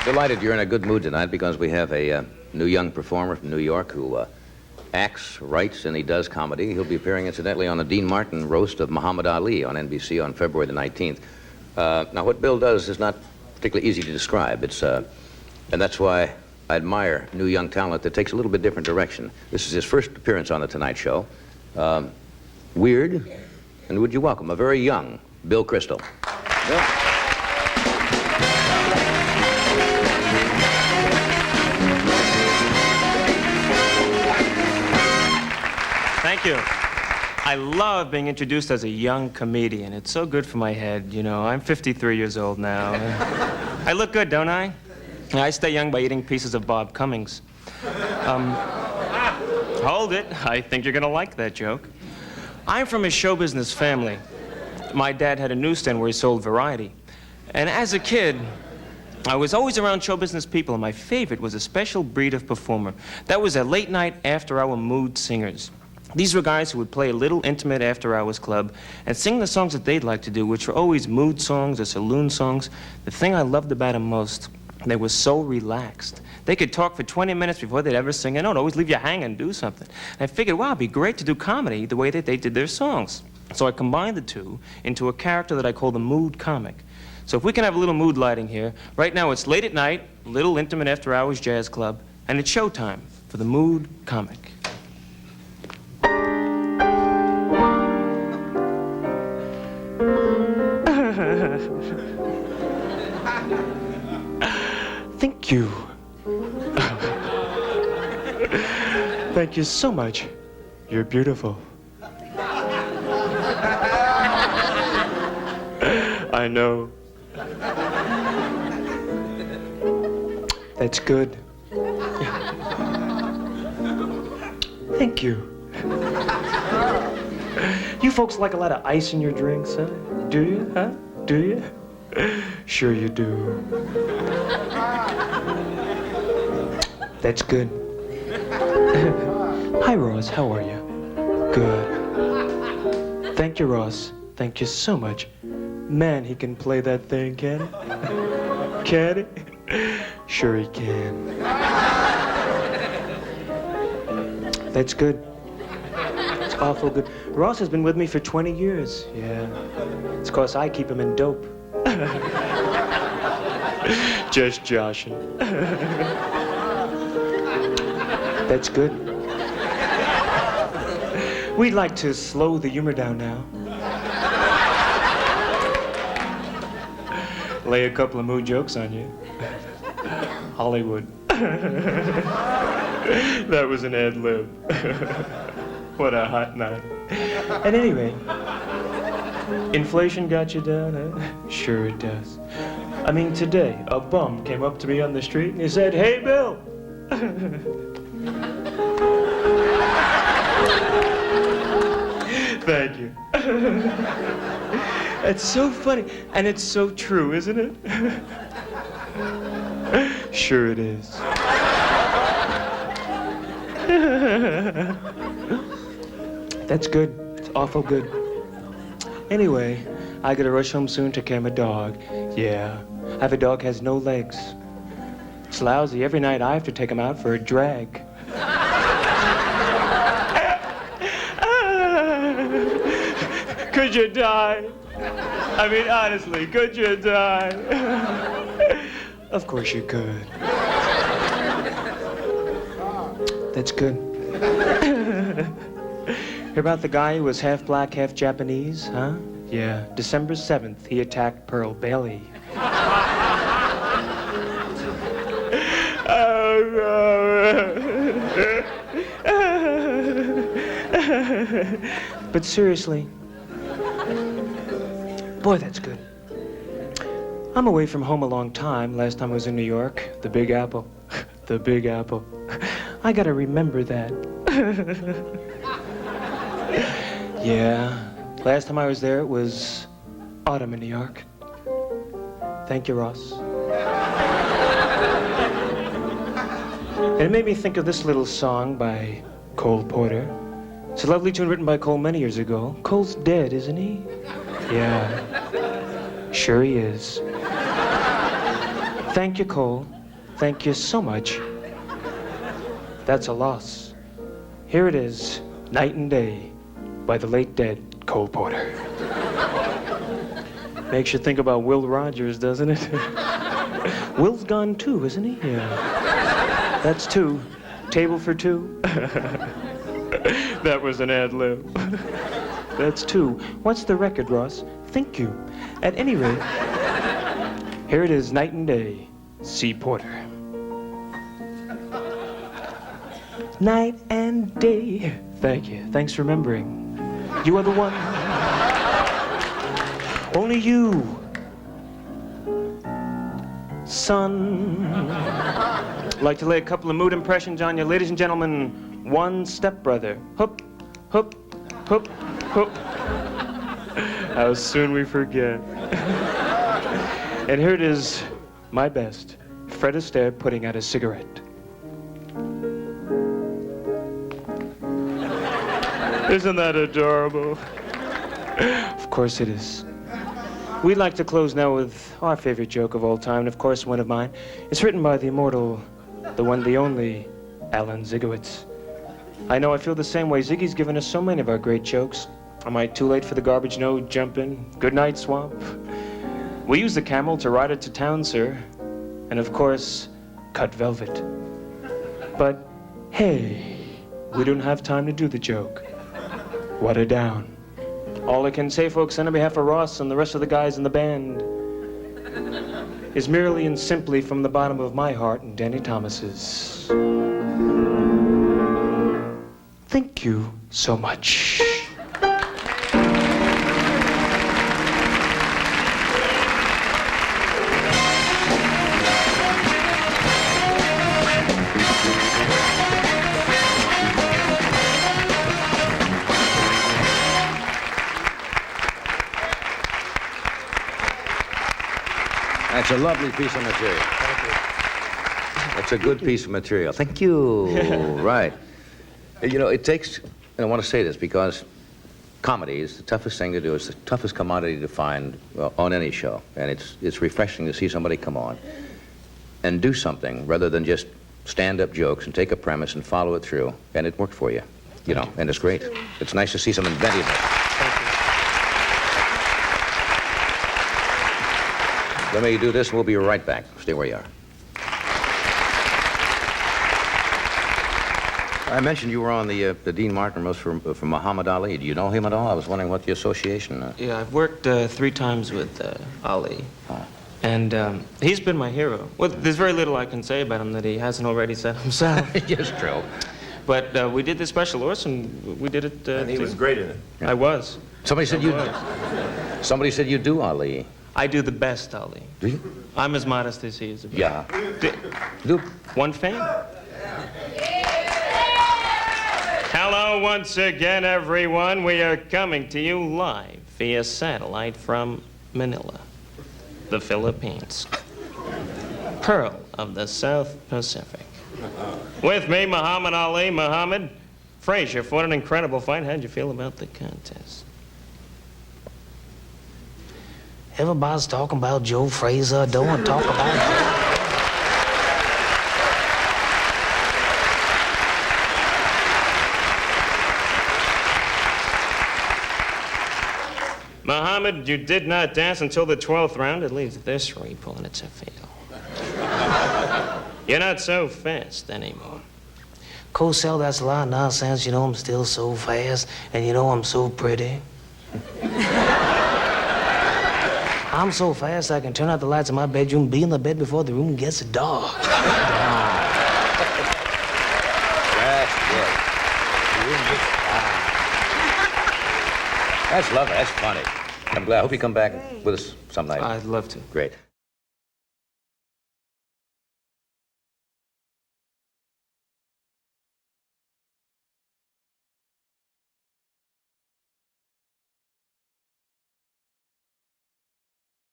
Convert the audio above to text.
Delighted you're in a good mood tonight because we have a new young performer from New York who acts, writes, and he does comedy. He'll be appearing, incidentally, on the Dean Martin roast of Muhammad Ali on NBC on February the 19th. Now, what Bill does is not particularly easy to describe. And that's why I admire new young talent that takes a little bit different direction. This is his first appearance on The Tonight Show. Weird, and would you welcome a very young Bill Crystal. Bill. Thank you. I love being introduced as a young comedian. It's so good for my head, you know. I'm 53 years old now. I look good, don't I? I stay young by eating pieces of Bob Cummings. Hold it. I think you're gonna like that joke. I'm from a show business family. My dad had a newsstand where he sold variety. And as a kid, I was always around show business people, and my favorite was a special breed of performer. That was a late-night, after-hour mood singers. These were guys who would play a little intimate after-hours club and sing the songs that they'd like to do, which were always mood songs or saloon songs. The thing I loved about them most, they were so relaxed. They could talk for 20 minutes before they'd ever sing a note, always leave you hanging and do something. And I figured, wow, it'd be great to do comedy the way that they did their songs. So I combined the two into a character that I call the mood comic. So if we can have a little mood lighting here. Right now it's late at night, little intimate after-hours jazz club, and it's showtime for the mood comic. Thank you. Thank you so much. You're beautiful. I know. That's good. Thank you. You folks like a lot of ice in your drinks, huh? Do you, huh? Do you? Sure you do. That's good. Hi, Ross. How are you? Good. Thank you, Ross. Thank you so much. Man, he can play that thing, can he? Can he? Sure he can. That's good. It's awful good. Ross has been with me for 20 years. Yeah. It's 'cause I keep him in dope. Just joshing. That's good. We'd like to slow the humor down now. Lay a couple of mood jokes on you. Hollywood. That was an ad lib. What a hot night. At any rate, inflation got you down, huh? Sure it does. I mean, today, a bum came up to me on the street and he said, "Hey, Bill." Thank you. It's so funny, and it's so true, isn't it? Sure it is. That's good. It's awful good. Anyway, I gotta rush home soon to care my dog. Yeah, I have a dog has no legs. It's lousy. Every night I have to take him out for a drag. Could you die? I mean, honestly, could you die? Of course you could. That's good. Hear about the guy who was half black, half Japanese, huh? Yeah, December 7th, he attacked Pearl Bailey. But seriously, boy, that's good. I'm away from home a long time. Last time I was in New York, the Big Apple. The Big Apple. I gotta remember that. Yeah, last time I was there, it was autumn in New York. Thank you, Ross. And it made me think of this little song by Cole Porter. It's a lovely tune written by Cole many years ago. Cole's dead, isn't he? Yeah, sure he is. Thank you, Cole. Thank you so much. That's a loss. Here it is, Night and Day, by the late dead Cole Porter. Makes you think about Will Rogers, doesn't it? Will's gone too, isn't he? Yeah. That's two. Table for two. That was an ad lib. That's two. What's the record, Ross? Thank you. At any rate, here it is, Night and Day, C. Porter. Night and day. Thank you. Thanks for remembering. You are the one. Only you. Son. I'd like to lay a couple of mood impressions on you. Ladies and gentlemen, one stepbrother. Hoop, hoop, hoop, hoop. How soon we forget. And here it is, my best. Fred Astaire putting out a cigarette. Isn't that adorable? Of course it is. We'd like to close now with our favorite joke of all time, and of course one of mine. It's written by the immortal, the one, the only, Alan Zigowitz. I know I feel the same way. Ziggy's given us so many of our great jokes. Am I too late for the garbage? No, jump in. Good night, swamp. We use the camel to ride it to town, sir. And of course, cut velvet. But hey, we don't have time to do the joke. What a down. All I can say, folks, on behalf of Ross and the rest of the guys in the band, is merely and simply from the bottom of my heart and Danny Thomas's. Thank you so much. That's a lovely piece of material. Thank you. That's a good piece of material. Thank you. Right. You know, it takes, and I want to say this because comedy is the toughest thing to do. It's the toughest commodity to find on any show. And it's refreshing to see somebody come on and do something rather than just stand-up jokes and take a premise and follow it through. And it worked for you, you know, and it's great. It's nice to see some inventiveness. Thank you. Let me do this, and we'll be right back. Stay where you are. I mentioned you were on the Dean Martin roast for Muhammad Ali. Do you know him at all? I was wondering what the association... Yeah, I've worked 3 times with Ali. And he's been my hero. Well, there's very little I can say about him that he hasn't already said himself. Yes, true. But we did this special horse, and we did it... and he was great in it. Yeah. I was. Somebody said you do Ali. I do the best Ali. Do you? I'm as modest as he is. Yeah. Do. One fan? Hello once again, everyone. We are coming to you live via satellite from Manila, the Philippines. Pearl of the South Pacific. With me, Muhammad Ali. Muhammad, Frazier fought an incredible fight. How'd you feel about the contest? Everybody's talking about Joe Frazier. Don't want to talk about Joe. Muhammad, you did not dance until the 12th round. It leaves this repo and it's a fail. You're not so fast anymore. Cosell, that's a lot of nonsense. You know I'm still so fast, and you know I'm so pretty. I'm so fast I can turn out the lights in my bedroom, be in the bed before the room gets dark. That's good. That's lovely. That's funny. I'm glad. I hope you come back with us some night. I'd love to. Great.